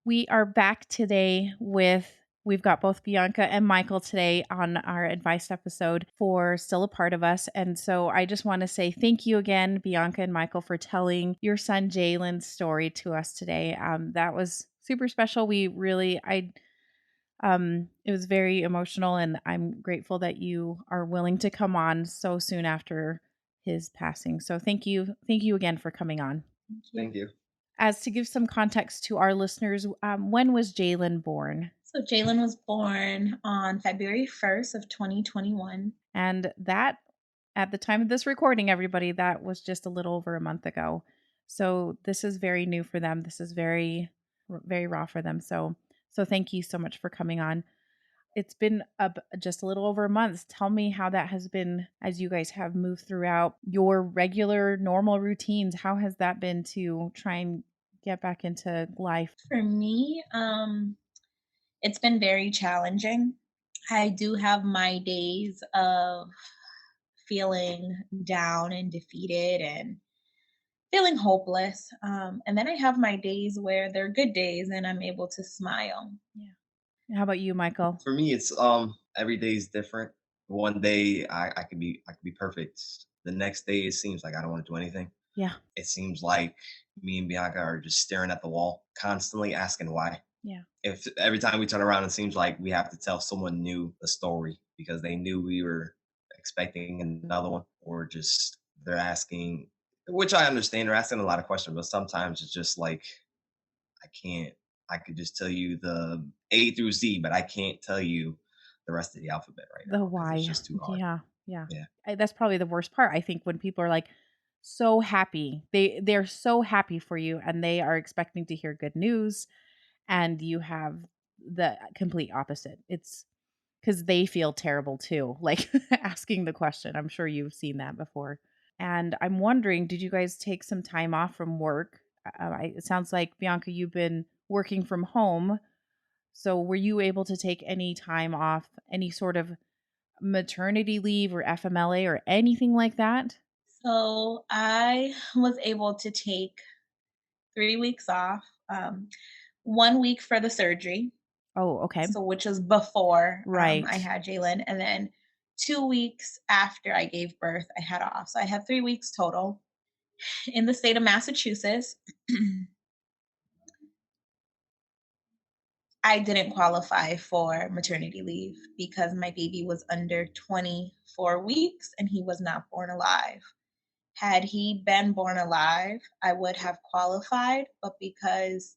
We are back today we've got both Bianca and Michael today on our advice episode for Still a Part of Us. And so I just want to say thank you again, Bianca and Michael, for telling your son Jalen's story to us today. That was super special. It was very emotional, and I'm grateful that you are willing to come on so soon after his passing. So thank you again for coming on. Thank you. Thank you. As to give some context to our listeners, when was Jalen born? So Jalen was born on February 1st of 2021. And that, at the time of this recording, everybody, that was just a little over a month ago. So this is very new for them. This is very raw for them. So thank you so much for coming on. It's been just a little over a month. Tell me how that has been as you guys have moved throughout your regular, normal routines. How has that been to try and get back into life? For me, it's been very challenging. I do have my days of feeling down and defeated and feeling hopeless. And then I have my days where they're good days and I'm able to smile. Yeah. How about you, Michael? For me, it's every day is different. One day I could be perfect. The next day it seems like I don't want to do anything. Yeah. It seems like me and Bianca are just staring at the wall, constantly asking why. Yeah. If every time we turn around, it seems like we have to tell someone new a story because they knew we were expecting another one, or just they're asking, which I understand, they're asking a lot of questions, but sometimes it's just like I can't. I could just tell you the A through Z, but I can't tell you the rest of the alphabet right The now because it's why. just too hard. Yeah. Yeah. Yeah. That's probably the worst part. I think when people are like so happy. They're so happy for you and they are expecting to hear good news and you have the complete opposite. It's cuz they feel terrible too, like asking the question. I'm sure you've seen that before. And I'm wondering, did you guys take some time off from work? It sounds like Bianca, you've been working from home. So were you able to take any time off, any sort of maternity leave or FMLA or anything like that? So I was able to take 3 weeks off, 1 week for the surgery, Oh, okay. so which was before I Right. had Jalen, and then 2 weeks after I gave birth, I had off. So I had 3 weeks total in the state of Massachusetts. I didn't qualify for maternity leave because my baby was under 24 weeks and he was not born alive. Had he been born alive, I would have qualified, but because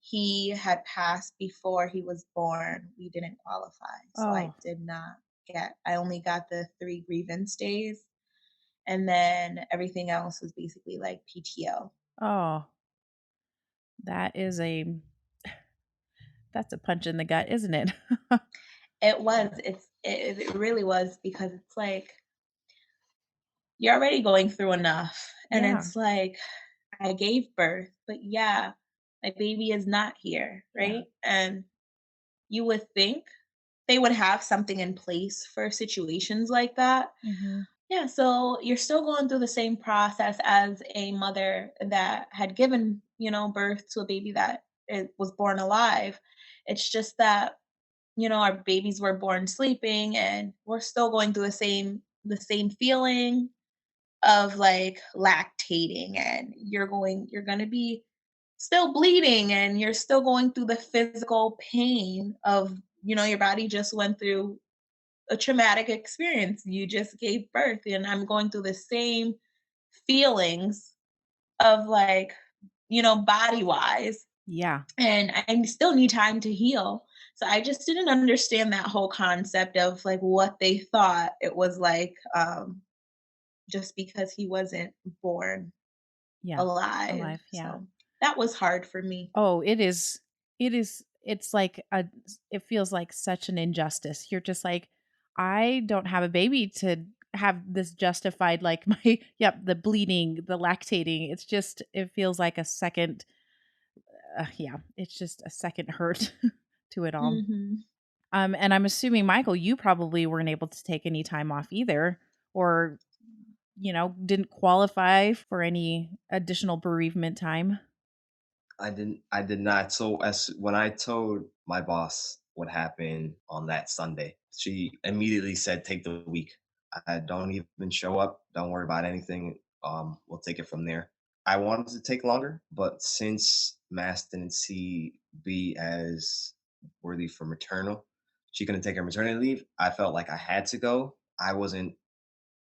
he had passed before he was born, we didn't qualify. So I Oh, did not I only got the 3 grievance days. And then everything else was basically like PTO. oh, that is that's a punch in the gut, isn't it? It really was because it's like you're already going through enough. And Yeah, it's like, I gave birth, but yeah, my baby is not here, yeah. right? And you would think they would have something in place for situations like that. Mhm. Yeah, so you're still going through the same process as a mother that had given, birth to a baby that it was born alive. It's just that, our babies were born sleeping and we're still going through the same feeling of like lactating, and you're going to be still bleeding and you're still going through the physical pain of, your body just went through a traumatic experience. You just gave birth, and I'm going through the same feelings of like, body wise, Yeah. and I still need time to heal. So I just didn't understand that whole concept of like what they thought it was like, just because he wasn't born Yeah. alive. Alive, yeah. So that was hard for me. Oh, it's like it feels like such an injustice. You're just like, I don't have a baby to have this justified like my yep, the bleeding, the lactating. It feels like a second yeah, it's just a second hurt to it all. Mhm. And I'm assuming, Michael, you probably weren't able to take any time off either, or, didn't qualify for any additional bereavement time. I did not. So as when I told my boss what happened on that Sunday, she immediately said, "Take the week. I don't even show up. Don't worry about anything. We'll take it from there." I wanted to take longer, but since Mass didn't see B as worthy for maternal, she couldn't take her maternity leave. I felt like I had to go. I wasn't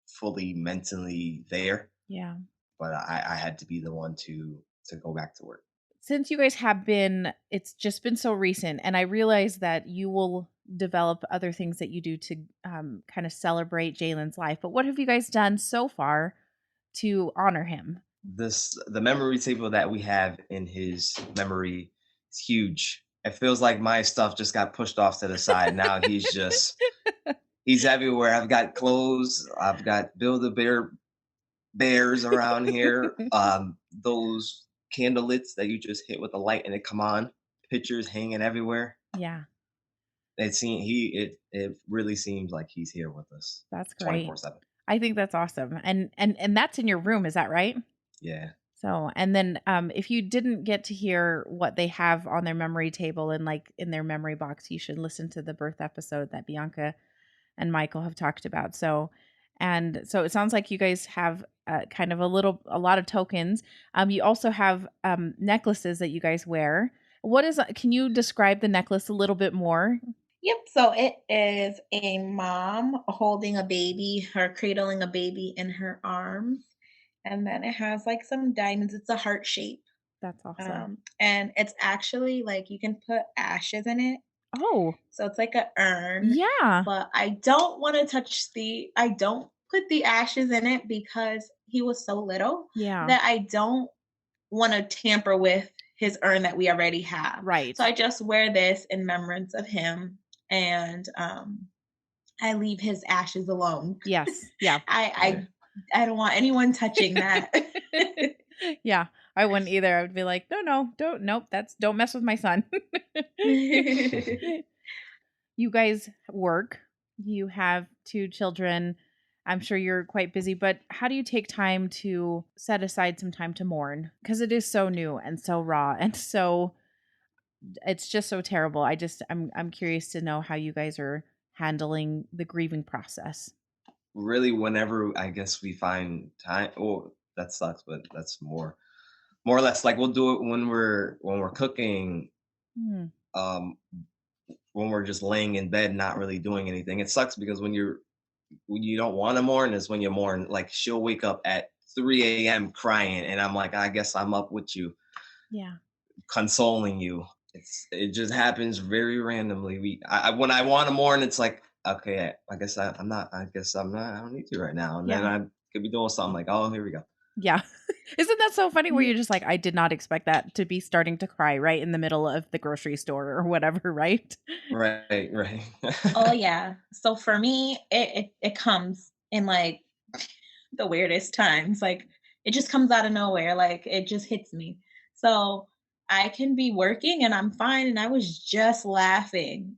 fully mentally there, Yeah. but I had to be the one to go back to work. Since you guys have been it's just been so recent, and I realize that you will develop other things that you do to, kinda celebrate Jalen's life, but what have you guys done so far to honor him? The memory table that we have in his memory is huge. It feels like my stuff just got pushed off to the side. Now he's everywhere. I've got clothes. I've got Build a Bear bears around here. Those candlelits that you just hit with the light and it come on. Pictures hanging everywhere. Yeah, It really seems like he's here with us that's great. 24/7. I think that's awesome, and that's in your room, is that right? Yeah. So, and then, if you didn't get to hear what they have on their memory table and, like, in their memory box, you should listen to the birth episode that Bianca and Michael have talked about. So, and so it sounds like you guys have, kind of a lot of tokens. You also have, necklaces that you guys wear. What is can you describe the necklace a little bit more? Yep, so it is a mom holding a baby, her cradling a baby in her arms, and then it has, like, some diamonds, it's a heart shape, That's awesome. and it's actually, like, you can put ashes in it, Oh, so it's like a urn, yeah. but I don't put the ashes in it because he was so little Yeah. that I don't wanna tamper with his urn that we already have. Right. So I just wear this in remembrance of him, and, I leave his ashes alone. Yes. Yeah. Yeah. I I don't want anyone touching that. Yeah. I wouldn't either. I would be like, "No, no, don't nope, that's don't mess with my son." You guys work. You have 2 children. I'm sure you're quite busy, but how do you take time to set aside some time to mourn? Because it is so new and so raw and so it's just so terrible. I'm curious to know how you guys are handling the grieving process. Really, whenever I guess we find time. Oh, that sucks, but that's more or less like we'll do it when we're cooking, Mm, um, when we're just laying in bed, not really doing anything. It sucks because when you don't want to mourn is when you mourn. Like she'll wake up at 3 a.m. crying, and I'm like, I guess I'm up with you, yeah. consoling you. It just happens very randomly. When I want to mourn, it's like, okay, I guess I'm not. I guess I'm not. I don't need to right now. And then Yeah. I could be doing something like, oh, here we go. Yeah. Isn't that so funny where you're just like, I did not expect that to be starting to cry right in the middle of the grocery store or whatever, right? Right, right. Oh, yeah. So for me, it comes in, like, the weirdest times, like, it just comes out of nowhere, like, it just hits me. So, I can be working and I'm fine, and I was just laughing,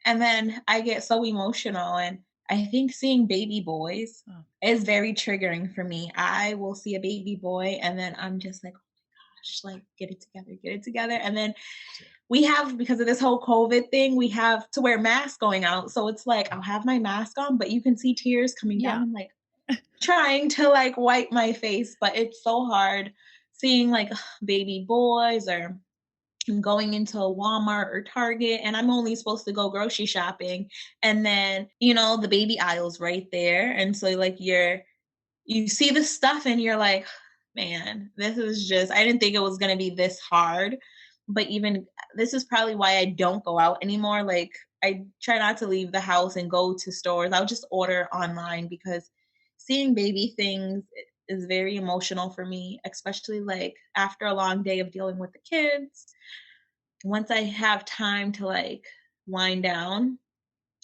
and then I get so emotional, and I think seeing baby boys Oh, is very triggering for me. I will see a baby boy, and then I'm just like, gosh, like, get it together. And then we have, because of this whole COVID thing, we have to wear masks going out. So it's like I'll have my mask on, but you can see tears coming down. yeah. I'm like trying to like wipe my face, but it's so hard seeing like baby boys or going into a Walmart or Target, and I'm only supposed to go grocery shopping, and then the baby aisle's right there, and so like you see the stuff and you're like, man, this is just, I didn't think it was going to be this hard. But even this is probably why I don't go out anymore. Like, I try not to leave the house and go to stores. I'll just order online because seeing baby things is very emotional for me, especially like after a long day of dealing with the kids. Once I have time to like wind down,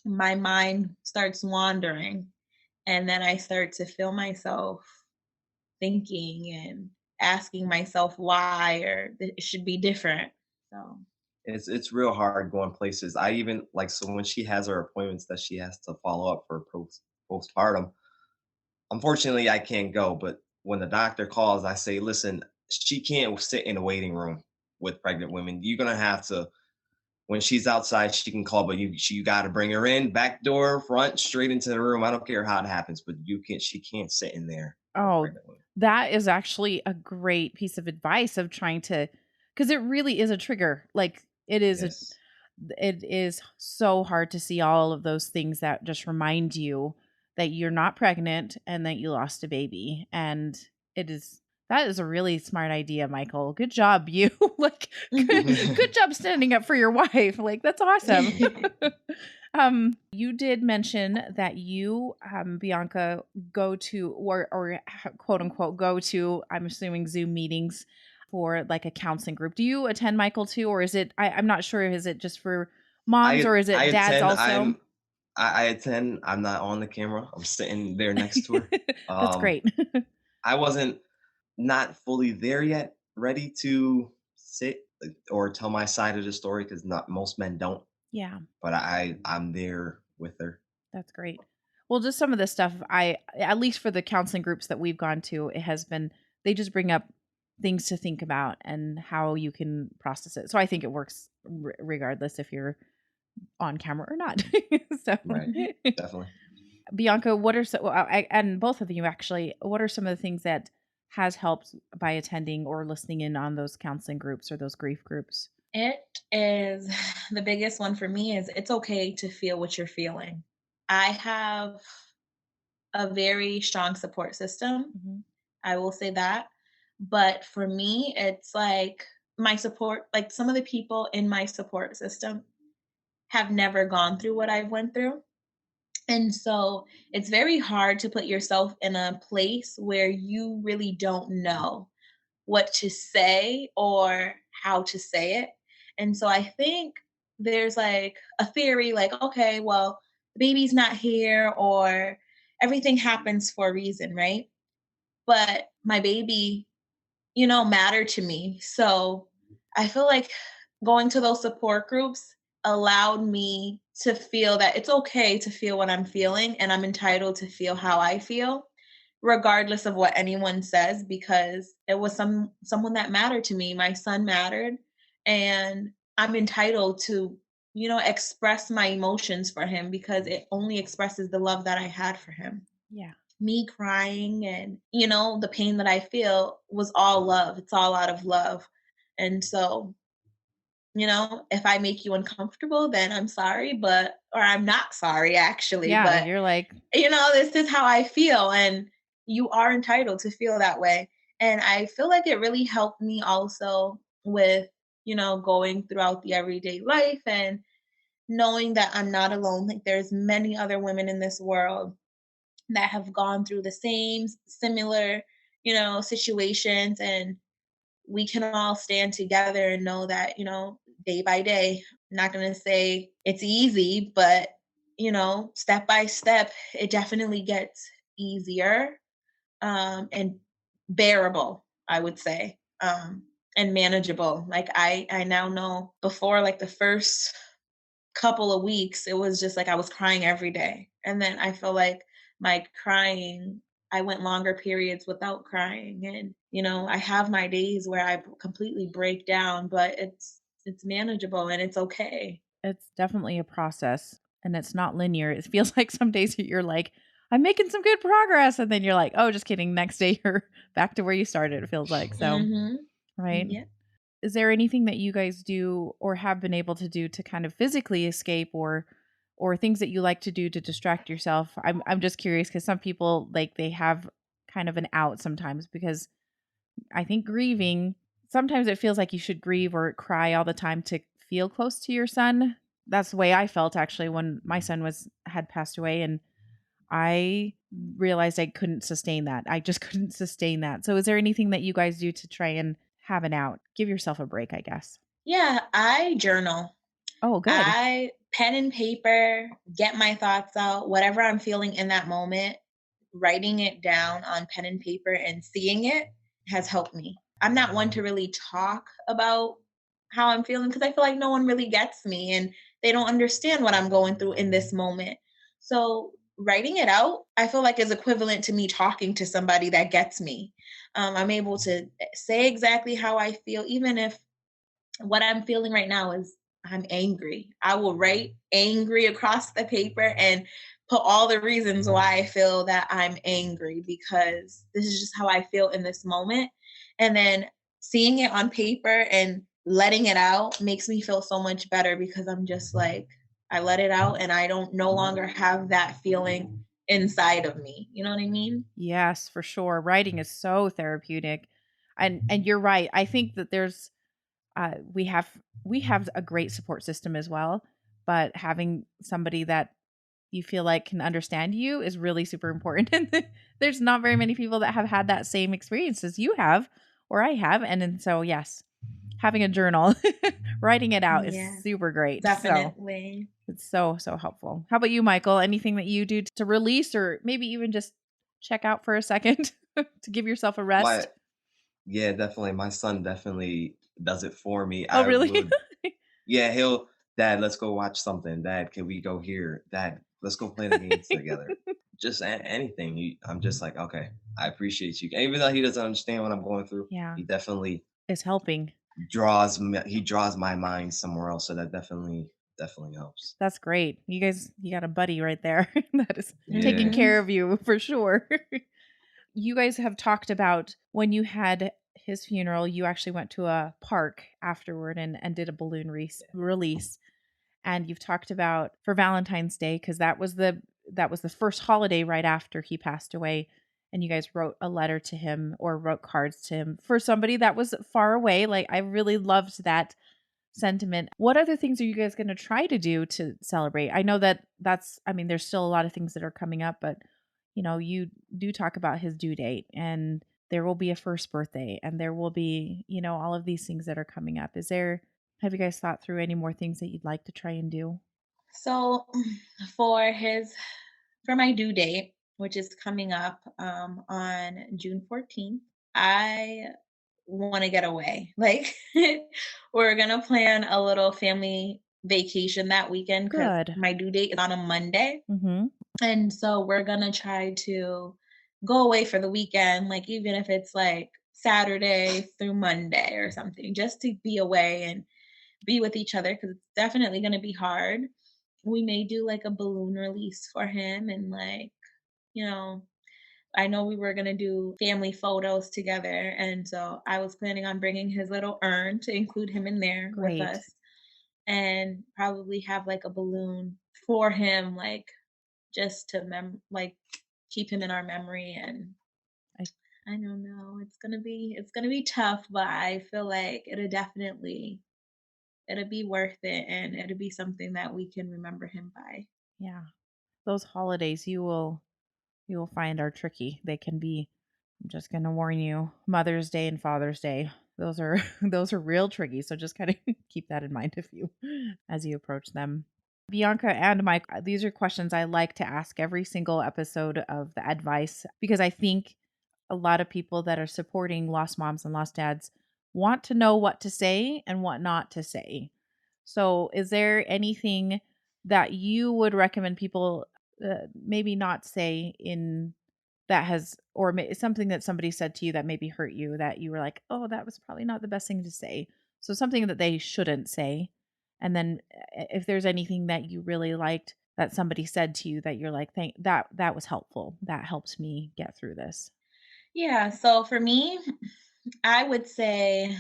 my mind starts wandering, and then I start to feel myself thinking and asking myself why or it should be different. So, It's real hard going places. I even like so when she has her appointments that she has to follow up for postpartum. Unfortunately, I can't go, but when the doctor calls, I say, "Listen, she can't sit in the waiting room with pregnant women. You're gonna have to, when she's outside, she can call, but you got to bring her in, back door, front, straight into the room. I don't care how it happens, but she can't sit in there with Oh, pregnant women. that is actually a great piece of advice of trying to, because it really is a trigger. Like Yes. it is so hard to see all of those things that just remind you that you're not pregnant and that you lost a baby. And it is that is a really smart idea, Michael. Good job, you. Like good job standing up for your wife. Like that's awesome. You did mention that you, Bianca, go to or quote unquote go to, I'm assuming Zoom meetings for like a counseling group. Do you attend, Michael, too, or is it? I'm not sure. Is it just for moms or is I it dads attend. also? I attend. I'm not on the camera. I'm sitting there next to her. That's Um, great. I wasn't not fully there yet, ready to sit or tell my side of the story because not most men don't. Yeah. But I'm there with her. That's great. Well, just some of the stuff at least for the counseling groups that we've gone to, it has been, they just bring up things to think about and how you can process it. So I think it works regardless if you're on camera or not. So, Right. Definitely. Bianca, what are so, and both of you actually, what are some of the things that has helped by attending or listening in on those counseling groups or those grief groups? It is the biggest one for me is it's okay to feel what you're feeling. I have a very strong support system. Mhm. I will say that. But for me, it's like my support, like some of the people in my support system have never gone through what I've went through. And so it's very hard to put yourself in a place where you really don't know what to say or how to say it. And so I think there's like a theory like, okay, well, the baby's not here or everything happens for a reason, right? But my baby, mattered to me. So I feel like going to those support groups allowed me to feel that it's okay to feel what I'm feeling and I'm entitled to feel how I feel regardless of what anyone says because it was someone that mattered to me. My son mattered and I'm entitled to express my emotions for him because it only expresses the love that I had for him. Yeah. Me crying and the pain that I feel was all love. It's all out of love. And so if I make you uncomfortable, then I'm sorry, or I'm not sorry actually, Yeah. but You're like, this is how I feel and you are entitled to feel that way. And I feel like it really helped me also with, going throughout the everyday life and knowing that I'm not alone. Like there's many other women in this world that have gone through the same similar, situations and we can all stand together and know that, day by day, I'm not going to say it's easy, but step by step, it definitely gets easier and bearable, I would say. And manageable. Like I now know before like the first couple of weeks, it was just like I was crying every day. And then I feel like my crying, I went longer periods without crying. And, I have my days where I completely break down, but it's manageable and it's okay. it's definitely a process and it's not linear. It feels like some days you're like, I'm making some good progress. And then you're like, oh, just kidding. Next day you're back to where you started, it feels like. So, Mhm. right. Yeah. Is there anything that you guys do or have been able to do to kind of physically escape or things that you like to do to distract yourself? I'm just curious because some people like they have kind of an out sometimes because I think grieving, sometimes it feels like you should grieve or cry all the time to feel close to your son. That's the way I felt actually when my son was had passed away and I realized I couldn't sustain that. I just couldn't sustain that. So is there anything that you guys do to try and have an out? Give yourself a break, I guess. Yeah, I journal. Oh, good. I pen and paper, get my thoughts out, whatever I'm feeling in that moment, writing it down on pen and paper and seeing it has helped me. I'm not one to really talk about how I'm feeling because I feel like no one really gets me and they don't understand what I'm going through in this moment. So, writing it out, I feel like is equivalent to me talking to somebody that gets me. I'm able to say exactly how I feel, even if what I'm feeling right now is I'm angry. I will write angry across the paper and put all the reasons why I feel that I'm angry, because this is just how I feel in this moment. And then seeing it on paper and letting it out makes me feel so much better, because I'm just like, I let it out and I don't no longer have that feeling inside of me. You know what I mean? Yes, for sure. Writing is so therapeutic. And you're right. I think that there's we have a great support system as well, but having somebody that you feel like can understand you is really super important. And there's not very many people that have had that same experience as you have or I have. And so yes, having a journal, writing it out is Yeah, super great. So definitely. it's so helpful. How about you, Michael? Anything that you do to release or maybe even just check out for a second to give yourself a My rest? Yeah, definitely. My son definitely does it for me. Oh, I really? would Yeah, he'll, "Dad, let's go watch something. Dad, can we go here? Dad, let's go play the games together." Just anything. I'm just like, "Okay, I appreciate you." Even though he doesn't understand what I'm going through, Yeah, he definitely is helping. draws my mind somewhere else, so that definitely helps. That's great. You got a buddy right there that is taking Yeah. Mhm. care of you for sure. You guys have talked about when you had his funeral, you actually went to a park afterward and did a balloon release. And you've talked about for Valentine's Day because that was the first holiday right after he passed away. And you guys wrote a letter to him or wrote cards to him for somebody that was far away. Like I really loved that sentiment. What other things are you guys going to try to do to celebrate? I know that I mean, there's still a lot of things that are coming up, but you do talk about his due date and there will be a first birthday and there will be, all of these things that are coming up. Have you guys thought through any more things that you'd like to try and do? So for his for my due date, which is coming up on June 14th, I want to get away. Like we're gonna plan a little family vacation that weekend because Good. my due date is on a Monday. Mhm. And so we're gonna try to go away for the weekend, like even if it's like Saturday through Monday or something, just to be away and be with each other, because it's definitely gonna be hard. We may do like a balloon release for him, and like, you know, I know we were gonna do family photos together, and so I was planning on bringing his little urn to include him in there with Great. us, and probably have like a balloon for him, like just to like keep him in our memory. And I I don't know, it's gonna be tough, but I feel like it'll be worth it, and it'll be something that we can remember him by. Yeah. Those holidays you will find are tricky. They can be I'm just going to warn you, Mother's Day and Father's Day. Those are those are real tricky, so just kind of keep that in mind if you as you approach them. Bianca and Mike, these are questions I like to ask every single episode of the advice because I think a lot of people that are supporting lost moms and lost dads want to know what to say and what not to say. So, is there anything that you would recommend people maybe not say in that has, or something that somebody said to you that maybe hurt you that you were like, oh, that was probably not the best thing to say? So, something that they shouldn't say. And then, if there's anything that you really liked that somebody said to you that you're like, thank that was helpful. That helps me get through this. Yeah, so for me, I would say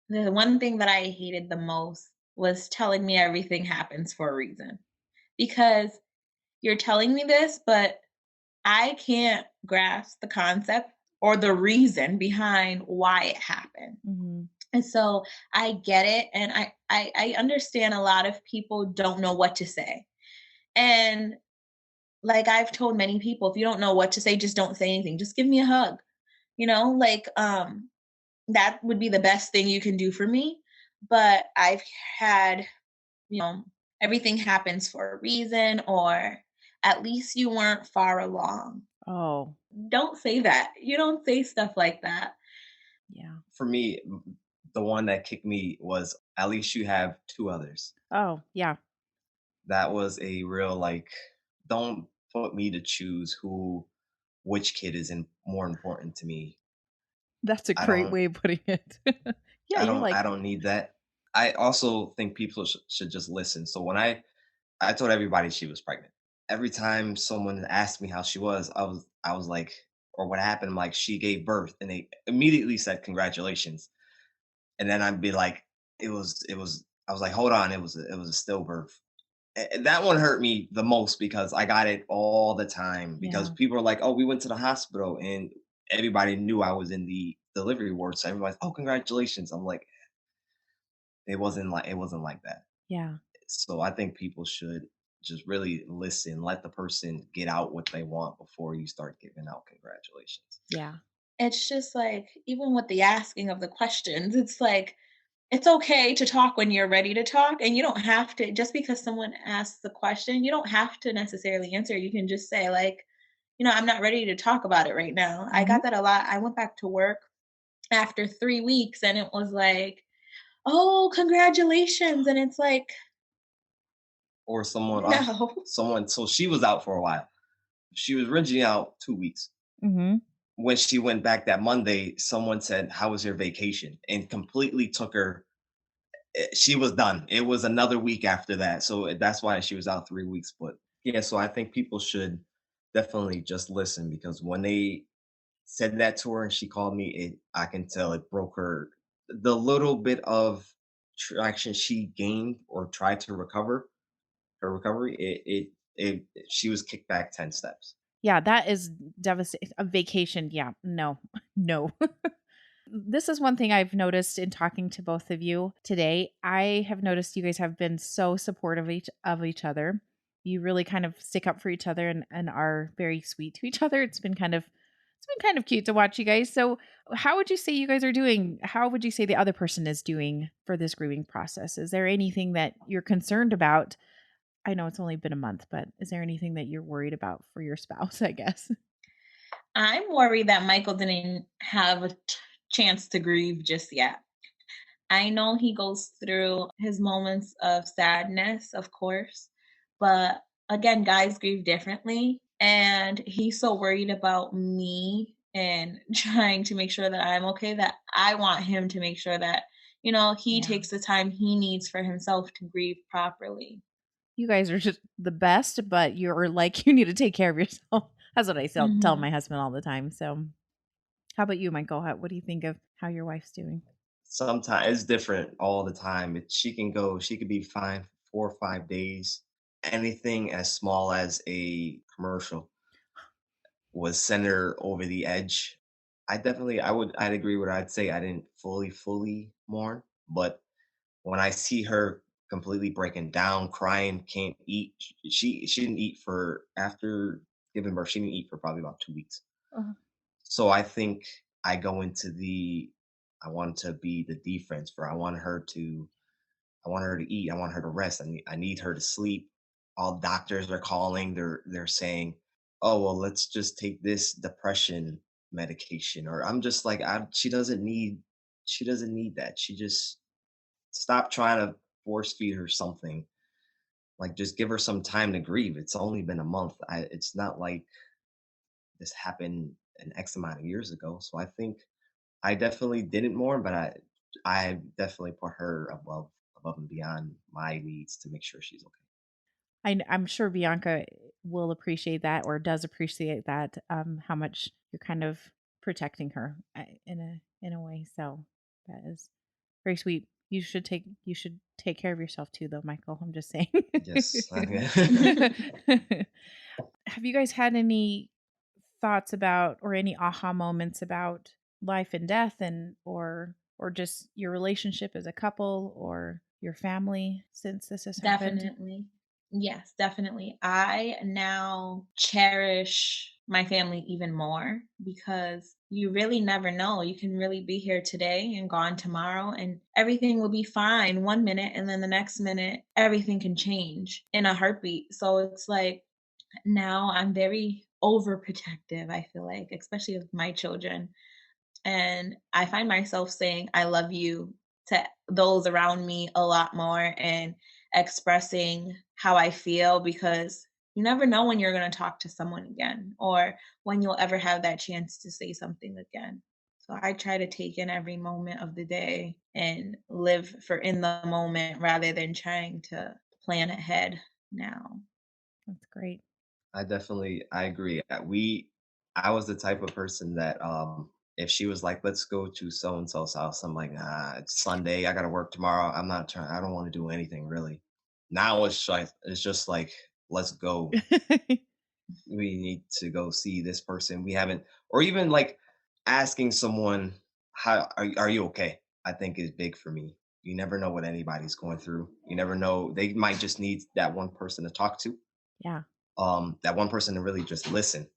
the one thing that I hated the most was telling me everything happens for a reason. Because you're telling me this, but I can't grasp the concept or the reason behind why it happened. Mhm. And so I get it, and I understand a lot of people don't know what to say. And like I've told many people, if you don't know what to say, just don't say anything. Just give me a hug. Like that would be the best thing you can do for me. But I've had, you know, everything happens for a reason, or at least you weren't far along. Oh, Don't say that. You don't say stuff like that. yeah. For me, the one that kicked me was, "At least you have 2 others." Oh, yeah. That was a real, like, don't put me to choose which kid is more important to me. That's a I great don't way of putting it. Yeah, I you're don't I like, don't need that. I also think people should just listen. So when I told everybody she was pregnant. Every time someone asked me how she was, I was like, or what happened, I'm like, she gave birth, and they immediately said congratulations. And then I'd be like, it was I was like, hold on, it was a stillbirth. And that one hurt me the most because I got it all the time because Yeah. people are like, oh, we went to the hospital and everybody knew I was in the delivery ward. So everybody's, oh, congratulations. I'm like, it wasn't like that. Yeah. So I think people should just really listen, let the person get out what they want before you start giving out congratulations. Yeah. It's just like, even with the asking of the questions, it's like, it's okay to talk when you're ready to talk, and you don't have to, just because someone asks the question, you don't have to necessarily answer. You can just say, like, "I'm not ready to talk about it right now." I Mhm. got that a lot. I went back to work after 3 weeks, and it was like, "Oh, congratulations," and it's like, Or someone, "No." someone. So she was out for a while. She was originally out 2 weeks. Mhm. When she went back that Monday, someone said, "How was your vacation?" and completely took her. She was done. It was another week after that, so that's why she was out 3 weeks. But yeah, so I think people should definitely just listen because when they said that to her and she called me, I can tell it broke her. The little bit of traction she gained or tried to recover her recovery, she was kicked back 10 steps. Yeah, that is devastating. A vacation, yeah, no, no. This is one thing I've noticed in talking to both of you today. I have noticed you guys have been so supportive of each other. You really kind of stick up for each other and are very sweet to each other. It's been kind of cute to watch you guys. So, how would you say you guys are doing? How would you say the other person is doing for this grieving process? Is there anything that you're concerned about? I know it's only been a month, but is there anything that you're worried about for your spouse, I guess? I'm worried that Michael didn't have a chance to grieve just yet. I know he goes through his moments of sadness, of course, but again, guys grieve differently. And he's so worried about me and trying to make sure that I'm okay that I want him to make sure that, he Yeah. takes the time he needs for himself to grieve properly. You guys are just the best, but you're like, you need to take care of yourself. That's what I tell Hmm. my husband all the time. So, how about you, Michael? What do you think of how your wife's doing? Sometimes it's different all the time. She could be fine for 4 or 5 days. Anything as small as a commercial was send her over the edge. I'd agree with her. I'd say I didn't fully mourn, but when I see her completely breaking down, crying, can't eat, she didn't eat for after giving birth. She didn't eat for probably about 2 weeks. Oh, So I think I go into I want to be the defense for her. I want her to eat. I want her to rest. I need her to sleep. All doctors are calling. They're saying, "Oh well, let's just take this depression medication." Or I'm just like, she doesn't need that. She just stop trying to force feed her something. Like just give her some time to grieve. It's only been a month. It's not like this happened an X amount of years ago. So I think I definitely didn't mourn, but I definitely put her above and beyond my needs to make sure she's okay. I'm sure Bianca will appreciate that or does appreciate that. How much you're kind of protecting her in a way. So that is very sweet. You should take care of yourself too, though, Michael. I'm just saying. Yes. Have you guys had any thoughts about or any aha moments about life and death or just your relationship as a couple or your family since this has happened? Definitely. Yes, definitely. I now cherish my family even more because you really never know. You can really be here today and gone tomorrow, and everything will be fine 1 minute, and then the next minute, everything can change in a heartbeat. So it's like now I'm very overprotective, I feel like, especially of my children. And I find myself saying, I love you to those around me a lot more and expressing how I feel because you never know when you're going to talk to someone again or when you'll ever have that chance to say something again. So I try to take in every moment of the day and live for in the moment rather than trying to plan ahead now. That's great. I agree. I was the type of person that if she was like, let's go to so and so's house, I'm like, nah, it's Sunday, I gotta work tomorrow. I don't want to do anything really. Now it's just like, let's go. We need to go see this person. We haven't, or even like asking someone, how are you okay? I think is big for me. You never know what anybody's going through. You never know. They might just need that one person to talk to, Yeah. that one person to really just listen.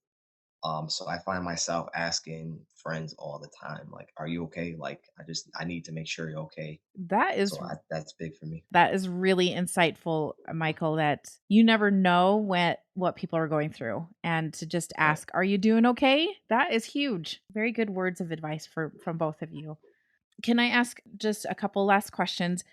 So I find myself asking friends all the time, like, "Are you okay?" Like, I need to make sure you're okay. That is That's big for me. that is really insightful, Michael, that you never know what people are going through, and to just Right. ask, "Are you doing okay?" That is huge. Very good words of advice from both of you. Can I ask just a couple last questions?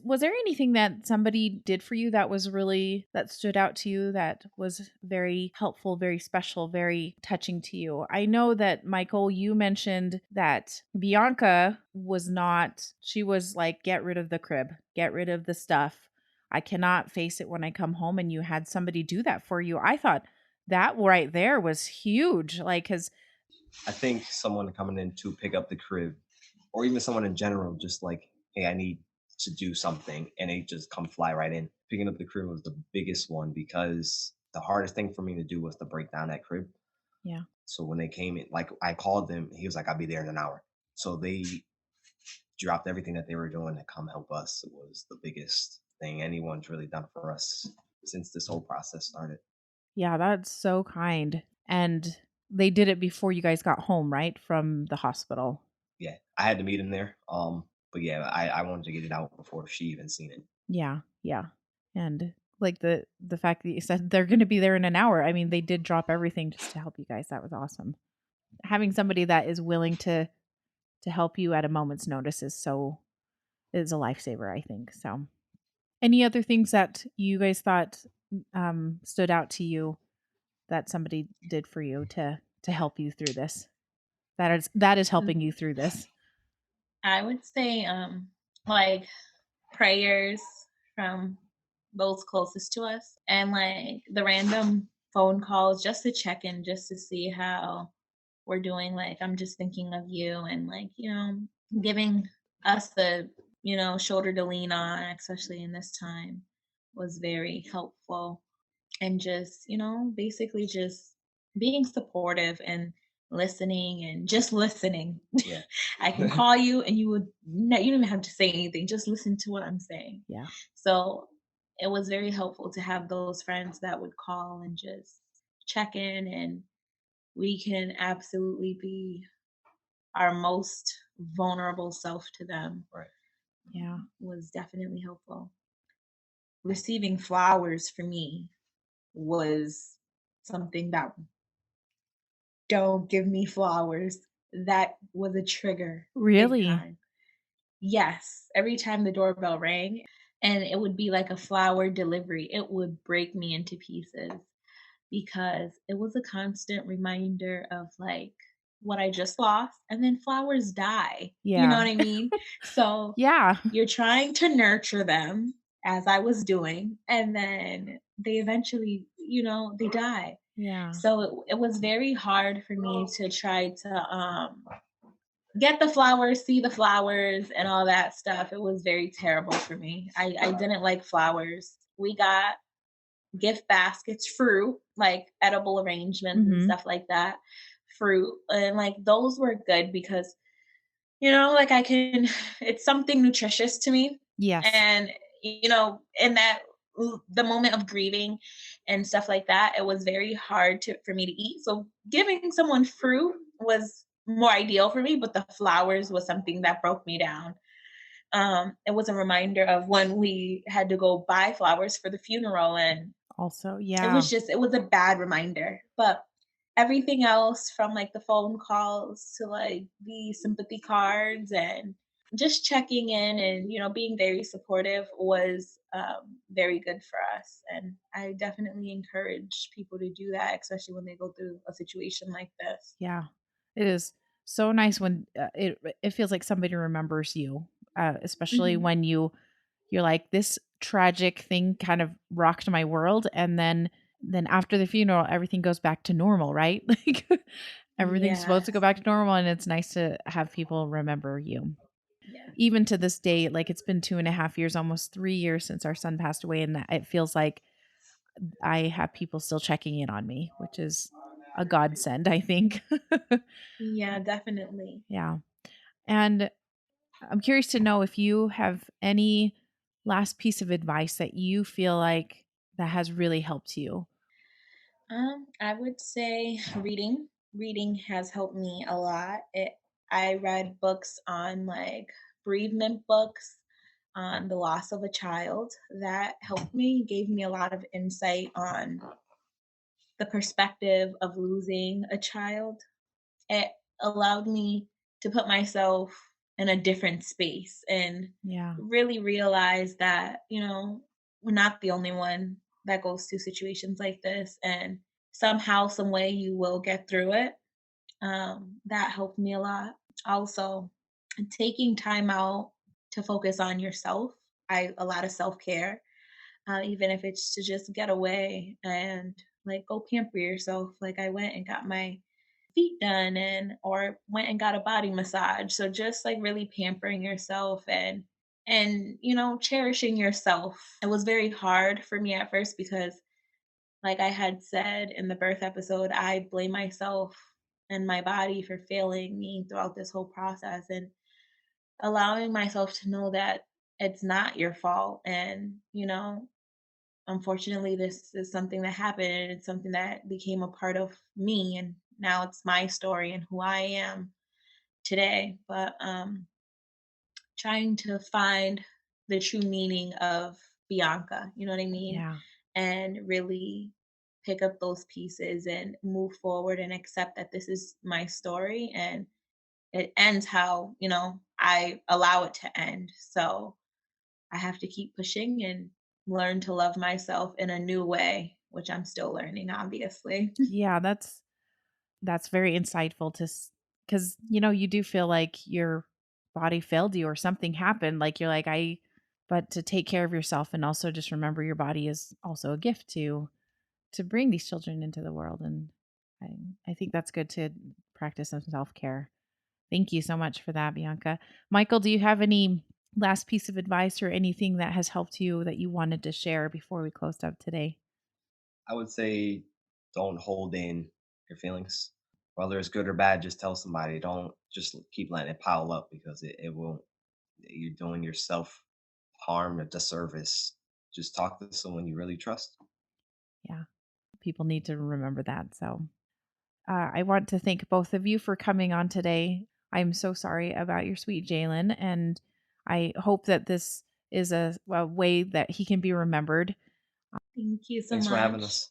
Was there anything that somebody did for you that was really that stood out to you, that was very helpful, very special, very touching to you? I know that Michael, you mentioned that Bianca was not, she was like, get rid of the crib, get rid of the stuff. I cannot face it when I come home, and you had somebody do that for you. I thought that right there was huge. Like, cuz I think someone coming in to pick up the crib, or even someone in general, just like, hey, I need to do something, and they just come fly right in. Picking up the crib was the biggest one because the hardest thing for me to do was to break down that crib. yeah. So when they came in, like I called them, he was like, "I'll be there in an hour." So they dropped everything that they were doing to come help us. It was the biggest thing anyone's really done for us since this whole process started. Yeah, that's so kind. And they did it before you guys got home, right? From the hospital. Yeah, I had to meet him there. But yeah, I wanted to get it out before she even seen it. Yeah, yeah. And like the fact that you said they're going to be there in an hour. I mean, they did drop everything just to help you guys. That was awesome. Having somebody that is willing to help you at a moment's notice is a lifesaver, I think. So, any other things that you guys thought stood out to you that somebody did for you to help you through this? That is helping you through this. I would say, like prayers from those closest to us and like the random phone calls just to check in, just to see how we're doing. Like, I'm just thinking of you and like, giving us the, shoulder to lean on, especially in this time, was very helpful. And just, basically just being supportive and listening and just listening. Yeah. I can call you and you don't even have to say anything, just listen to what I'm saying. Yeah. So it was very helpful to have those friends that would call and just check in, and we can absolutely be our most vulnerable self to them. Right. Yeah. Was definitely helpful. Receiving flowers for me was something that, don't give me flowers. That was a trigger, big Really? time. Yes, every time the doorbell rang and it would be like a flower delivery, it would break me into pieces because it was a constant reminder of like what I just lost. And then flowers die. You know Yeah. what I mean? So Yeah. you're trying to nurture them, as I was doing, and then they eventually, they die. Yeah. So it was very hard for me to try to get the flowers, see the flowers, and all that stuff. It was very terrible for me. I didn't like flowers. We got gift baskets, fruit, like edible arrangements and Mhm. stuff like that. Fruit. And like those were good because, like I can, it's something nutritious to me. Yes. And, in that, the moment of grieving and stuff like that, it was very hard for me to eat. So giving someone fruit was more ideal for me, but the flowers was something that broke me down. It was a reminder of when we had to go buy flowers for the funeral, and Also, it yeah. was just, it was a bad reminder. But everything else, from like the phone calls to like the sympathy cards and just checking in and, being very supportive, was very good for us. And I definitely encourage people to do that, especially when they go through a situation like this. Yeah. It is so nice when it feels like somebody remembers you, especially Mhm. when you're like, this tragic thing kind of rocked my world, and then after the funeral, everything goes back to normal, right? Like everything's supposed to go Yes. back to normal, and it's nice to have people remember you. Yes. Even to this day, like it's been 2.5 years, almost 3 years since our son passed away, and it feels like I have people still checking in on me, which is a godsend, I think. Yeah, definitely. Yeah. And I'm curious to know if you have any last piece of advice that you feel like that has really helped you. I would say reading. Reading has helped me a lot. I read books on like bereavement books on the loss of a child. That helped me, gave me a lot of insight on the perspective of losing a child. It allowed me to put myself in a different space and Yeah. really realize that, we're not the only one that goes through situations like this. And somehow, some way, you will get through it. That helped me a lot. Also, taking time out to focus on yourself. A lot of self care, even if it's to just get away and like go pamper yourself. Like I went and got my feet done and or went and got a body massage. So just like really pampering yourself and cherishing yourself. It was very hard for me at first because like I had said in the birth episode, I blame myself and my body for failing me throughout this whole process and allowing myself to know that it's not your fault and unfortunately this is something that happened and it's something that became a part of me and now it's my story and who I am today. But trying to find the true meaning of Bianca, you know what I mean? Yeah. And really pick up those pieces and move forward and accept that this is my story and it ends how, I allow it to end. So I have to keep pushing and learn to love myself in a new way, which I'm still learning, obviously. Yeah, that's very insightful to cuz you do feel like your body failed you or something happened, like you're like I but to take care of yourself and also just remember your body is also a gift to bring these children into the world, and I I think that's good to practice some self-care. Thank you so much for that, Bianca. Michael, do you have any last piece of advice or anything that has helped you that you wanted to share before we closed up today? I would say don't hold in your feelings. Whether it's good or bad, just tell somebody. Don't just keep letting it pile up because it will, you're doing yourself harm, a disservice. Just talk to someone you really trust. Yeah, people need to remember that. So, I want to thank both of you for coming on today. I'm so sorry about your sweet Jalen, and I hope that this is a way that he can be remembered. Thank you so Thanks for having much. us.